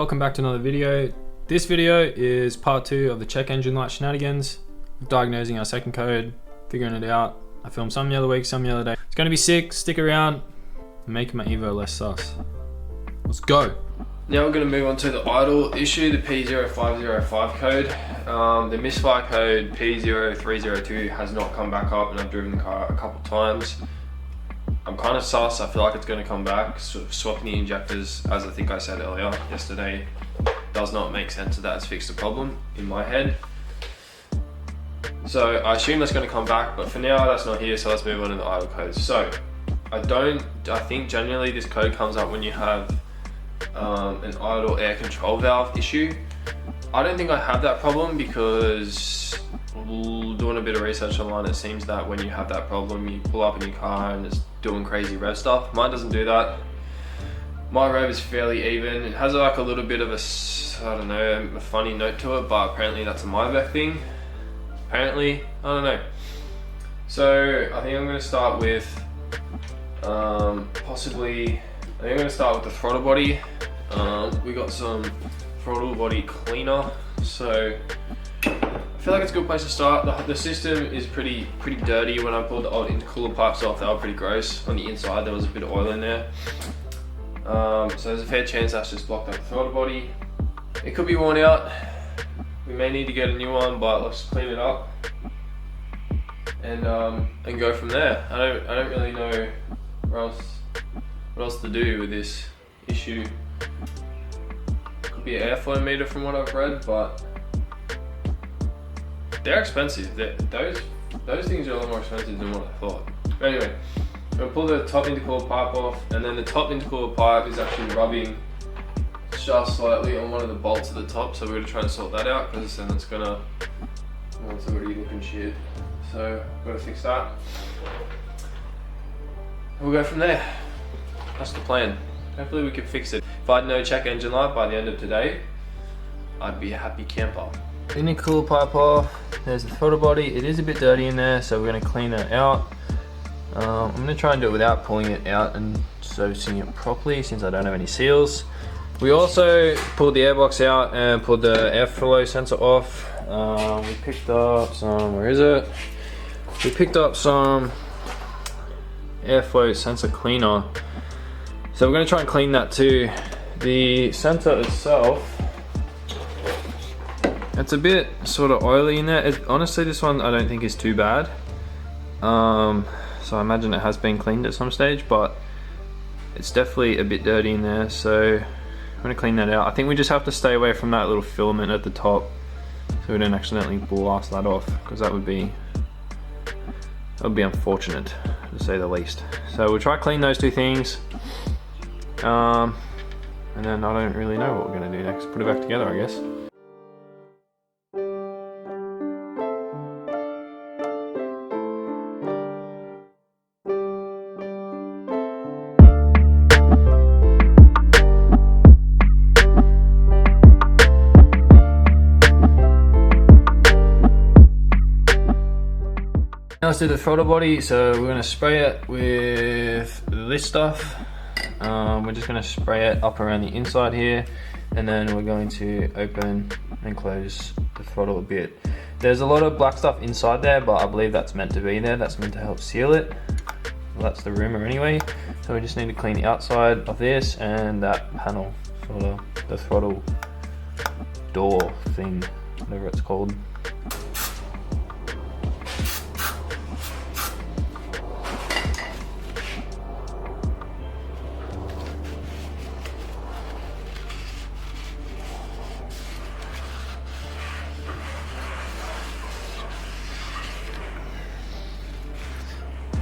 Welcome back to another video. This video is part 2 of the check engine light shenanigans, diagnosing our second code, figuring it out. I filmed some the other week, some the other day. It's gonna be sick, stick around, making my Evo less sus. Let's go. Now we're gonna move on to the idle issue, the P0505 code. The misfire code P0302 has not come back up, and I've driven the car a couple times. I'm kind of sus. I feel like it's going to come back. Sort of swapping the injectors, as I think I said earlier yesterday, does not make sense that it's fixed the problem in my head. So I assume that's going to come back, but for now that's not here, so let's move on to the idle codes. So I think generally this code comes up when you have an idle air control valve issue. I don't think I have that problem because doing a bit of research online, it seems that when you have that problem, you pull up in your car and it's doing crazy rev stuff. Mine doesn't do that. My rev is fairly even. It has like a little bit of a funny note to it, but apparently that's a Myvec thing. Apparently, I don't know. So I think I'm going to start with the throttle body. We got some throttle body cleaner. So I feel like it's a good place to start. The system is pretty dirty. When I pulled the old intercooler pipes off, they were pretty gross. On the inside there was a bit of oil in there. So there's a fair chance that's just blocked up the throttle body. It could be worn out. We may need to get a new one, but let's clean it up and go from there. I don't really know what else to do with this issue. Could be an airflow meter from what I've read, but they're expensive. Those things are a lot more expensive than what I thought. But anyway, I'm gonna pull the top intercooler pipe off, and then the top intercooler pipe is actually rubbing just slightly on one of the bolts at the top, so we're gonna try and sort that out, because then it's already looking shit. So gotta fix that. We'll go from there. That's the plan. Hopefully we can fix it. If I had no check engine light by the end of today, I'd be a happy camper. Intercooler pipe off. There's the throttle body. It is a bit dirty in there, so we're going to clean that out. I'm going to try and do it without pulling it out and servicing it properly, since I don't have any seals. We also pulled the airbox out and pulled the airflow sensor off. We picked up some, We picked up some airflow sensor cleaner. So we're going to try and clean that too. The sensor itself, it's a bit sort of oily in there. Honestly, this one I don't think is too bad. So I imagine it has been cleaned at some stage, but it's definitely a bit dirty in there. So I'm gonna clean that out. I think we just have to stay away from that little filament at the top, so we don't accidentally blast that off, because that would be unfortunate, to say the least. So we'll try to clean those two things. And then I don't really know what we're gonna do next. Put it back together, I guess. Now let's do the throttle body. So we're going to spray it with this stuff. We're just going to spray it up around the inside here, and then we're going to open and close the throttle a bit. There's a lot of black stuff inside there, but I believe that's meant to be there. That's meant to help seal it. Well, that's the rumor anyway. So we just need to clean the outside of this and that panel, sort of the throttle door thing, whatever it's called.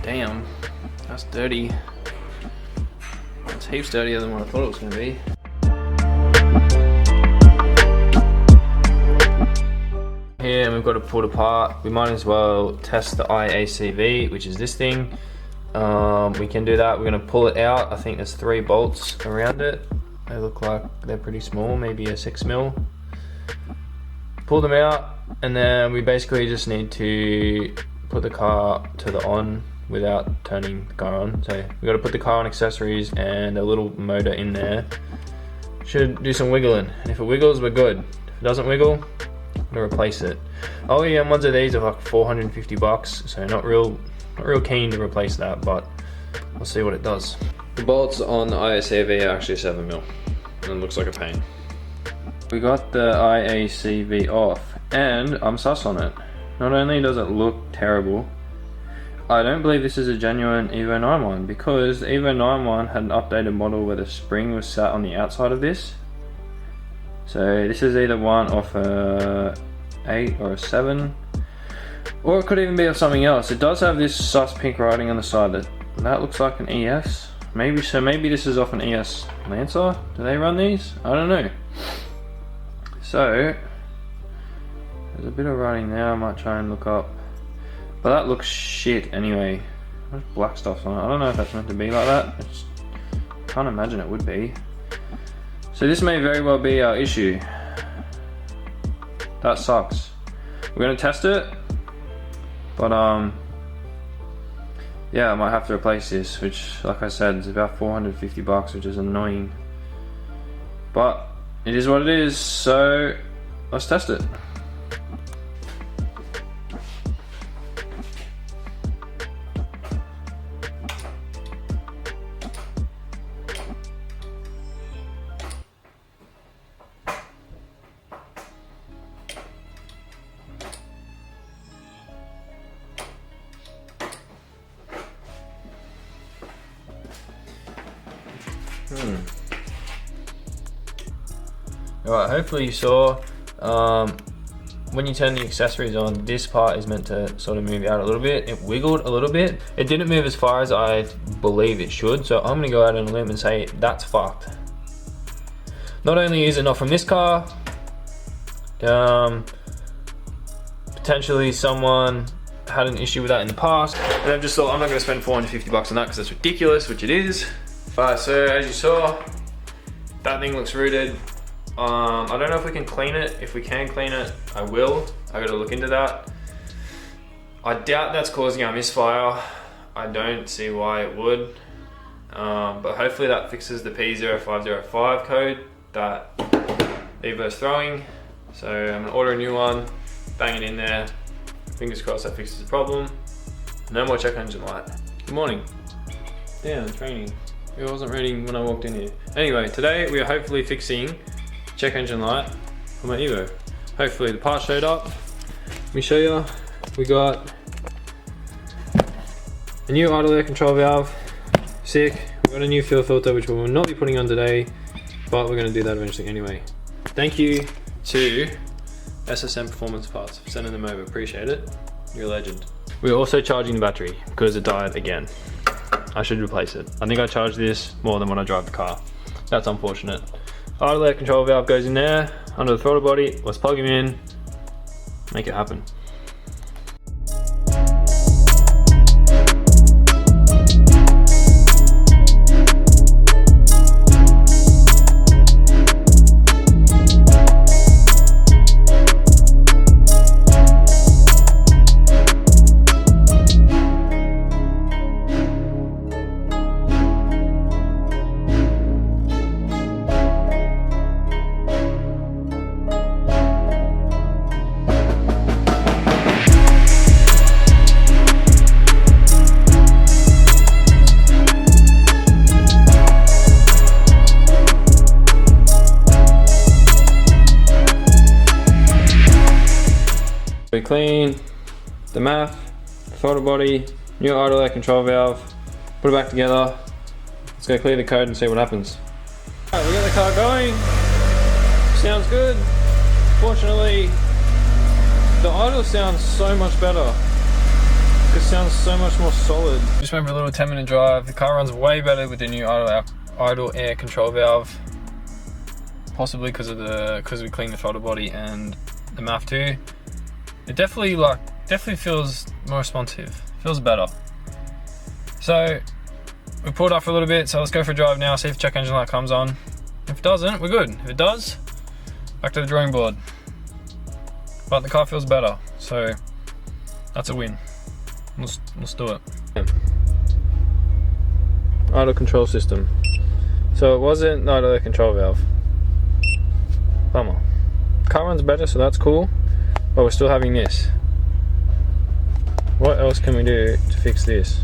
Damn, that's dirty. It's heaps dirtier than what I thought it was going to be. Here, and we've got to pull it apart. We might as well test the IACV, which is this thing. We can do that. We're going to pull it out. I think there's 3 bolts around it. They look like they're pretty small, maybe a 6mm. Pull them out, and then we basically just need to put the car to the on without turning the car on. So we've got to put the car on accessories and a little motor in there. should do some wiggling. And if it wiggles, we're good. If it doesn't wiggle, I'm gonna replace it. OEM ones of these are like 450 bucks, so not real keen to replace that, but we'll see what it does. The bolts on the IACV are actually 7mm, and it looks like a pain. We got the IACV off, and I'm sus on it. Not only does it look terrible, I don't believe this is a genuine Evo 9 one, because the Evo 9 one had an updated model where the spring was sat on the outside of this. So this is either one off a 8 or a 7, or it could even be of something else. It does have this sus pink writing on the side that looks like an ES. Maybe this is off an ES Lancer. Do they run these? I don't know. So there's a bit of writing there. I might try and look up, but that looks shit anyway. There's black stuff on it. I don't know if that's meant to be like that. I can't imagine it would be. So this may very well be our issue. That sucks. We're gonna test it, but yeah, I might have to replace this, which, like I said, is about 450 bucks, which is annoying. But it is what it is, so let's test it. Alright, hopefully you saw, when you turn the accessories on, this part is meant to sort of move out a little bit. It wiggled a little bit. It didn't move as far as I believe it should, so I'm gonna go out on a limb and say that's fucked. Not only is it not from this car, potentially someone had an issue with that in the past, and I've just thought I'm not gonna spend 450 bucks on that because that's ridiculous, which it is. But so as you saw, that thing looks rooted. I don't know if we can clean it. If we can clean it, I will. I gotta look into that. I doubt that's causing our misfire. I don't see why it would. But hopefully that fixes the P0505 code that Evo's throwing. So I'm gonna order a new one, bang it in there. Fingers crossed that fixes the problem. No more check engine light. Good morning. Damn, training. It wasn't ready when I walked in here. Anyway, today we are hopefully fixing check engine light for my Evo. Hopefully the part showed up. Let me show you. We got a new idle air control valve. Sick. We got a new fuel filter, which we will not be putting on today, but we're going to do that eventually anyway. Thank you to SSM Performance Parts for sending them over. Appreciate it. You're a legend. We're also charging the battery because it died again. I should replace it. I think I charged this more than when I drive the car. That's unfortunate. Idle air control valve goes in there, under the throttle body. Let's plug him in, make it happen. We clean the MAF, the throttle body, new idle air control valve, put it back together. Let's go clear the code and see what happens. Alright, we got the car going. Sounds good. Fortunately, the idle sounds so much better. It sounds so much more solid. Just went for a little 10-minute drive. The car runs way better with the new idle air control valve. Possibly because we cleaned the throttle body and the MAF too. It definitely feels more responsive. Feels better. So we pulled up for a little bit, so let's go for a drive now, see if check engine light comes on. If it doesn't, we're good. If it does, back to the drawing board. But the car feels better, so that's a win. Let's do it. Idle control system. So it wasn't the idle air control valve. Bummer. Car runs better, so that's cool, but we're still having this. What else can we do to fix this?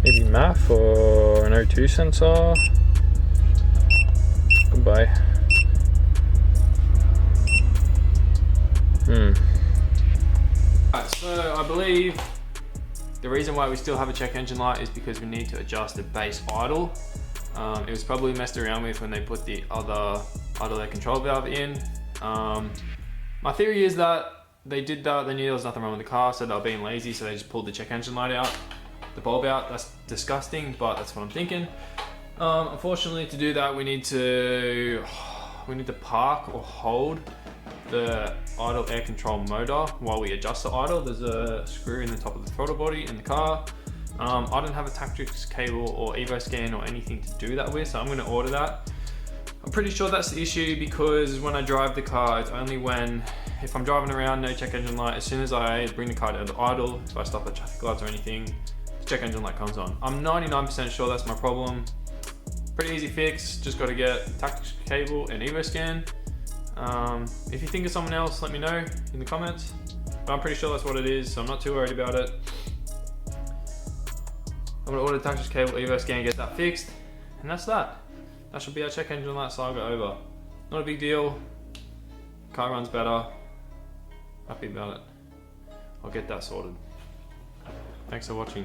Maybe MAF or an O2 sensor? Goodbye. Alright, so I believe the reason why we still have a check engine light is because we need to adjust the base idle. It was probably messed around with when they put the other idle air control valve in. My theory is that they did that, they knew there was nothing wrong with the car, so they were being lazy, so they just pulled the check engine light out, the bulb out. That's disgusting, but that's what I'm thinking. Unfortunately, to do that, we need to park or hold the idle air control motor while we adjust the idle. There's a screw in the top of the throttle body in the car. I don't have a Tactrix cable or Evo scan or anything to do that with, so I'm going to order that. I'm pretty sure that's the issue, because when I drive the car, it's only if I'm driving around, no check engine light, as soon as I bring the car down to idle, if I stop at traffic lights or anything, the check engine light comes on. I'm 99% sure that's my problem. Pretty easy fix, just got to get Tactrix cable and Evo scan. If you think of someone else, let me know in the comments, but I'm pretty sure that's what it is, so I'm not too worried about it. I'm going to order the Tactrix cable, Evo scan, get that fixed, and that's that. That should be our check engine light saga over. Not a big deal, car runs better, happy about it. I'll get that sorted. Thanks for watching.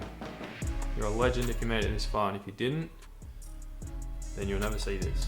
You're a legend if you made it this far, and if you didn't, then you'll never see this.